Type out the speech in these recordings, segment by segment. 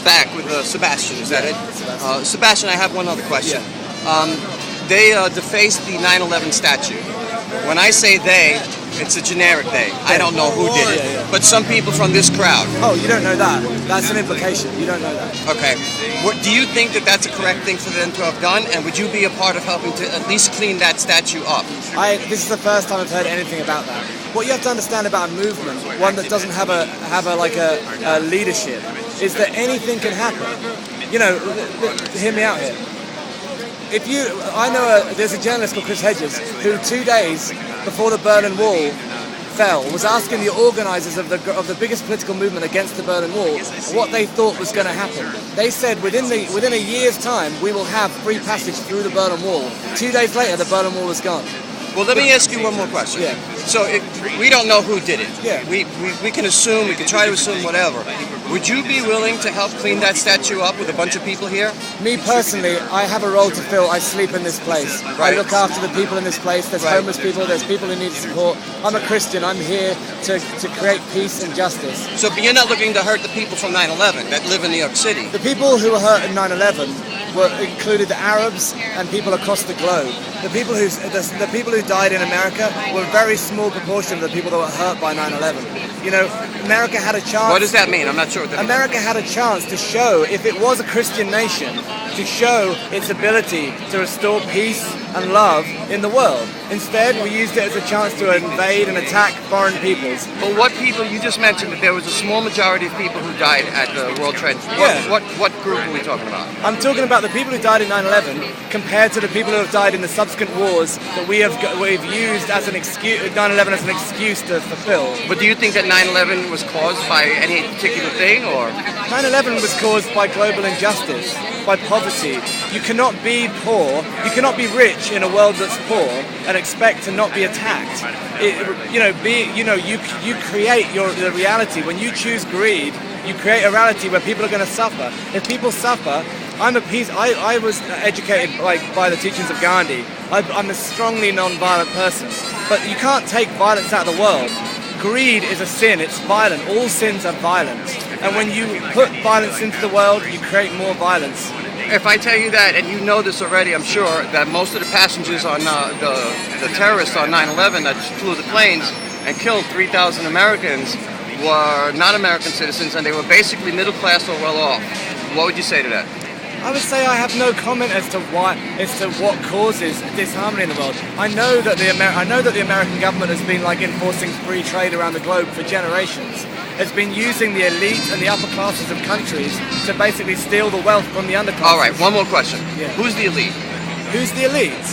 Back with Sebastion, is that it? Sebastion. Sebastion, I have one other question. Yeah. They defaced the 9/11 statue. When I say they, it's a generic they. I don't know who did it, but some people from this crowd. Oh, you don't know that. That's an implication. You don't know that. Okay. Do you think that that's a correct thing for them to have done, and would you be a part of helping to at least clean that statue up? This is the first time I've heard anything about that. What you have to understand about a movement, one that doesn't have a leadership, is that anything can happen. You know, hear me out here. There's a journalist called Chris Hedges who 2 days before the Berlin Wall fell was asking the organisers of the biggest political movement against the Berlin Wall what they thought was going to happen. They said within a year's time we will have free passage through the Berlin Wall. 2 days later, the Berlin Wall was gone. Well, let me ask you one more question. Yeah. So we don't know who did it. Yeah. We can assume, we can try to assume whatever. Would you be willing to help clean that statue up with a bunch of people here? Me personally, I have a role to fill. I sleep in this place. Right. I look after the people in this place. There's homeless people, there's people who need support. I'm a Christian. I'm here to create peace and justice. So you're not looking to hurt the people from 9/11 that live in New York City? The people who were hurt in 9/11 included the Arabs and people across the globe. The people who died in America were a very small proportion of the people that were hurt by 9/11. You know, America had a chance. What does that mean? I'm not sure what that means. America had a chance to show, if it was a Christian nation, to show its ability to restore peace and love in the world. Instead, we used it as a chance to invade and attack foreign peoples. But what people, you just mentioned that there was a small majority of people who died at the World Trade. What group are we talking about? I'm talking about the people who died in 9/11 compared to the people who have died in the subsequent wars that we've used as an excuse, 9/11 as an excuse to fulfill. But do you think that 9/11 was caused by any particular thing, or? 9/11 was caused by global injustice, by poverty. You cannot be poor, you cannot be rich in a world that's poor and expect to not be attacked. You create the reality. When you choose greed, you create a reality where people are going to suffer. If people suffer, I was educated by the teachings of Gandhi. I'm a strongly non-violent person, but you can't take violence out of the world. Greed is a sin, it's violent. All sins are violent. And when you put violence into the world, you create more violence. If I tell you that, and you know this already, I'm sure, that most of the passengers on the terrorists on 9/11 that flew the planes and killed 3,000 Americans were not American citizens, and they were basically middle class or well off. What would you say to that? I would say I have no comment as to what causes disharmony in the world. I know that the American government has been enforcing free trade around the globe for generations. It's been using the elite and the upper classes of countries to basically steal the wealth from the underclasses. All right, one more question. Yeah. Who's the elite? Who's the elite?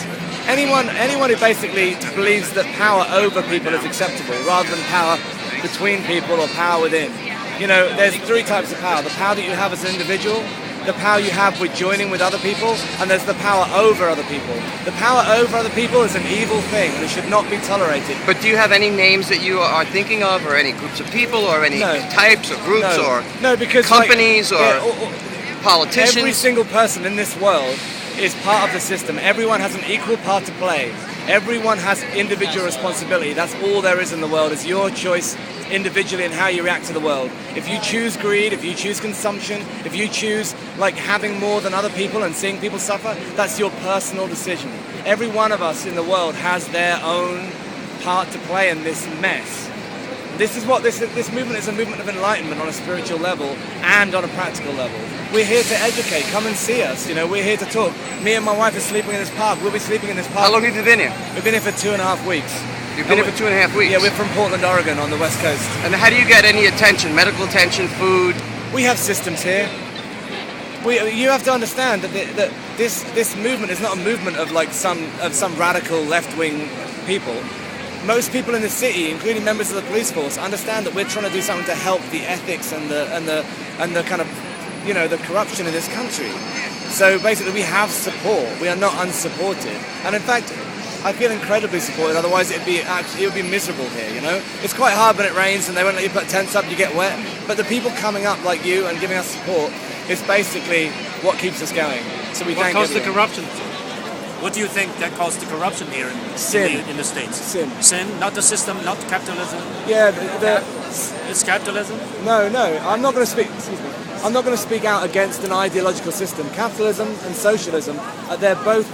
Anyone who basically believes that power over people is acceptable rather than power between people or power within. You know, there's three types of power. The power that you have as an individual, the power you have with joining with other people, and there's the power over other people. The power over other people is an evil thing and it should not be tolerated. But do you have any names that you are thinking of, or any groups of people, or any types or groups, or because companies, or politicians? Every single person in this world is part of the system. Everyone has an equal part to play. Everyone has individual responsibility. That's all there is in the world, is your choice individually and how you react to the world. If you choose greed, if you choose consumption, if you choose having more than other people and seeing people suffer, that's your personal decision. Every one of us in the world has their own part to play in this mess. This is what this movement is, a movement of enlightenment on a spiritual level and on a practical level. We're here to educate. Come and see us. You know, we're here to talk. Me and my wife are sleeping in this park. We'll be sleeping in this park. How long have you been here? We've been here for 2.5 weeks. You've been here for 2.5 weeks? Yeah, we're from Portland, Oregon, on the West Coast. And how do you get any attention, medical attention, food? We have systems here. You have to understand that this movement is not a movement of some radical left-wing people. Most people in the city, including members of the police force, understand that we're trying to do something to help the ethics and the kind of, the corruption in this country. So basically, we have support. We are not unsupported. And in fact, I feel incredibly supported. Otherwise, it would be miserable here. You know, it's quite hard when it rains and they won't let you put tents up. You get wet. But the people coming up like you and giving us support is basically what keeps us going. So we thank everyone. What caused the corruption? What do you think that caused the corruption here in the States? Sin, not the system, not capitalism. Yeah, it's capitalism. No, I'm not going to speak. Excuse me. I'm not going to speak out against an ideological system. Capitalism and socialism, they're both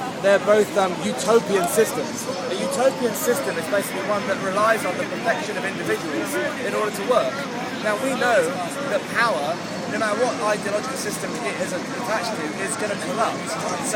utopian systems. A utopian system is basically one that relies on the perfection of individuals in order to work. Now we know that power, no matter what ideological system it is attached to, is going to corrupt. So